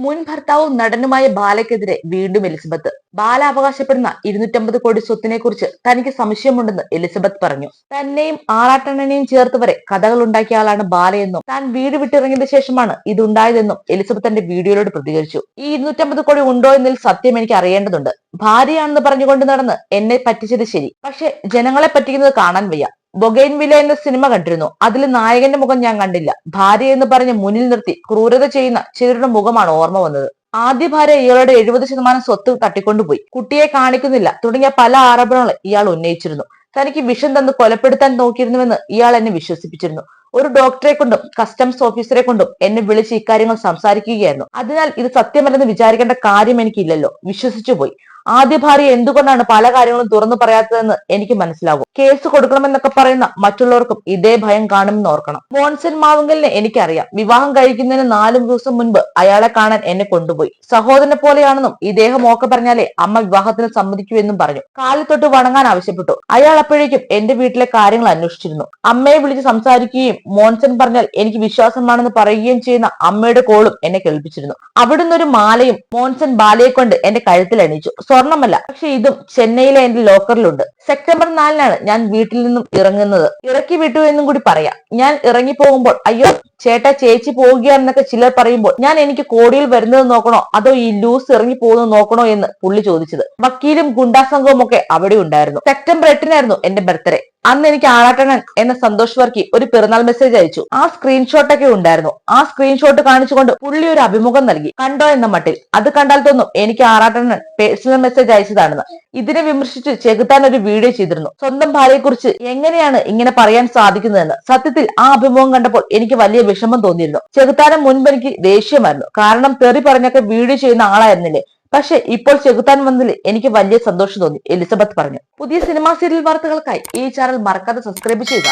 മുൻ ഭർത്താവും നടനുമായ ബാലയ്ക്കെതിരെ വീണ്ടും എലിസബത്ത്. ബാല അവകാശപ്പെടുന്ന 250 കോടി സ്വത്തിനെ കുറിച്ച് തനിക്ക് സംശയമുണ്ടെന്ന് എലിസബത്ത് പറഞ്ഞു. തന്നെയും ആറാട്ടണ്ണനെയും ചേർത്ത് വരെ കഥകൾ ഉണ്ടാക്കിയ ആളാണ് ബാലയെന്നും താൻ വീട് വിട്ടിറങ്ങിയതിനു ശേഷമാണ് ഇതുണ്ടായതെന്നും എലിസബത്ത് തന്റെ വീഡിയോയോട് പ്രതികരിച്ചു. ഈ 250 കോടി ഉണ്ടോ എന്നതിൽ സത്യം എനിക്ക് അറിയേണ്ടതുണ്ട്. ഭാര്യയാണെന്ന് പറഞ്ഞുകൊണ്ട് നടന്ന് എന്നെ പറ്റിച്ചത് ശരി, പക്ഷെ ജനങ്ങളെ പറ്റിക്കുന്നത് കാണാൻ വയ്യ. ബൊഗൈൻവില്ല എന്ന സിനിമ കണ്ടിരുന്നു. അതിൽ നായകന്റെ മുഖം ഞാൻ കണ്ടില്ല. ഭാര്യ എന്ന് പറഞ്ഞ് മുന്നിൽ നിർത്തി ക്രൂരത ചെയ്യുന്ന ചിലരുടെ മുഖമാണ് ഓർമ്മ വന്നത്. ആദ്യ ഭാര്യ ഇയാളുടെ 70% സ്വത്ത് തട്ടിക്കൊണ്ടുപോയി, കുട്ടിയെ കാണിക്കുന്നില്ല തുടങ്ങിയ പല ആരോപണങ്ങൾ ഇയാൾ ഉന്നയിച്ചിരുന്നു. തനിക്ക് വിഷം തന്ന് കൊലപ്പെടുത്താൻ നോക്കിയിരുന്നുവെന്ന് ഇയാൾ എന്നെ വിശ്വസിപ്പിച്ചിരുന്നു. ഒരു ഡോക്ടറെ കൊണ്ടും കസ്റ്റംസ് ഓഫീസറെ കൊണ്ടും എന്നെ വിളിച്ച് ഇക്കാര്യങ്ങൾ സംസാരിക്കുകയായിരുന്നു. അതിനാൽ ഇത് സത്യമല്ലെന്ന് വിചാരിക്കേണ്ട കാര്യം എനിക്കില്ലല്ലോ. വിശ്വസിച്ചു പോയി. ആദ്യ ഭാര്യ എന്തുകൊണ്ടാണ് പല കാര്യങ്ങളും തുറന്നു പറയാത്തതെന്ന് എനിക്ക് മനസ്സിലാകും. കേസ് കൊടുക്കണമെന്നൊക്കെ പറയുന്ന മറ്റുള്ളവർക്കും ഇതേ ഭയം കാണുമെന്ന് ഓർക്കണം. മോൻസൻ മാവുങ്കലിനെ എനിക്കറിയാം. വിവാഹം കഴിക്കുന്നതിന് 4 ദിവസം മുൻപ് അയാളെ കാണാൻ എന്നെ കൊണ്ടുപോയി. സഹോദരനെ പോലെയാണെന്നും ഇദ്ദേഹം ഓക്കെ പറഞ്ഞാലേ അമ്മ വിവാഹത്തിന് സമ്മതിക്കൂ എന്നും പറഞ്ഞു. കാലിൽ തൊട്ട് വണങ്ങാൻ ആവശ്യപ്പെട്ടു. അയാൾ അപ്പോഴേക്കും എന്റെ വീട്ടിലെ കാര്യങ്ങൾ അന്വേഷിച്ചിരുന്നു. അമ്മയെ വിളിച്ച് സംസാരിക്കുകയും മോൻസൻ പറഞ്ഞാൽ എനിക്ക് വിശ്വാസമാണെന്ന് പറയുകയും ചെയ്യുന്ന അമ്മയുടെ കോളും എന്നെ കേൾപ്പിച്ചിരുന്നു. അവിടുന്ന് ഒരു മാലയും മോൻസൻ ബാലയെ കൊണ്ട് എന്റെ കഴുത്തിൽ അണിയിച്ചു. സ്വർണമല്ല, പക്ഷെ ഇതും ചെന്നൈയിലെ എന്റെ ലോക്കറിലുണ്ട്. സെപ്റ്റംബർ 4-നാണ് ഞാൻ വീട്ടിൽ നിന്നും ഇറങ്ങുന്നത്. ഇറക്കി വിട്ടു എന്നും കൂടി പറയാം. ഞാൻ ഇറങ്ങി പോകുമ്പോൾ അയ്യോ ചേട്ടാ ചേച്ചി പോവുകയാണെന്നൊക്കെ ചിലർ പറയുമ്പോൾ ഞാൻ എനിക്ക് കോടിയിൽ വരുന്നത് നോക്കണോ അതോ ഈ ലൂസ് ഇറങ്ങി പോകുന്നത് നോക്കണോ എന്ന് പുള്ളി ചോദിച്ചത്. വക്കീലും ഗുണ്ടാസംഘവും ഒക്കെ അവിടെ ഉണ്ടായിരുന്നു. സെപ്റ്റംബർ 8-നായിരുന്നു എന്റെ ബർത്ത്ഡേ. അന്ന് എനിക്ക് ആറാട്ടണ്ണൻ എന്ന സന്തോഷ് വർക്കി ഒരു പിറന്നാൾ മെസ്സേജ് അയച്ചു. ആ സ്ക്രീൻഷോട്ടൊക്കെ ഉണ്ടായിരുന്നു. ആ സ്ക്രീൻഷോട്ട് കാണിച്ചുകൊണ്ട് പുള്ളി ഒരു അഭിമുഖം നൽകി. കണ്ടോ എന്ന മട്ടിൽ. അത് കണ്ടാൽ തോന്നും എനിക്ക് ആറാട്ടണ്ണൻ പേഴ്സണൽ മെസ്സേജ് അയച്ചതാണെന്ന്. ഇതിനെ വിമർശിച്ച് ചെകുത്താൻ ഒരു വീഡിയോ ചെയ്തിരുന്നു. സ്വന്തം ഭാര്യയെ കുറിച്ച് എങ്ങനെയാണ് ഇങ്ങനെ പറയാൻ സാധിക്കുന്നതെന്ന്. സത്യത്തിൽ ആ അഭിമുഖം കണ്ടപ്പോൾ എനിക്ക് വലിയ വിഷമം തോന്നിയിരുന്നു. ചെകുത്താനും മുൻപ് എനിക്ക് ദേഷ്യമായിരുന്നു. കാരണം തെറി പറഞ്ഞൊക്കെ വീഡിയോ ചെയ്യുന്ന ആളായിരുന്നില്ലേ. പക്ഷെ ഇപ്പോൾ ചെകുത്താൻ വന്നതിൽ എനിക്ക് വലിയ സന്തോഷം തോന്നി, എലിസബത്ത് പറഞ്ഞു. പുതിയ സിനിമാ സീരിയൽ വാർത്തകൾക്കായി ഈ ചാനൽ മറക്കാതെ സബ്സ്ക്രൈബ് ചെയ്യുക.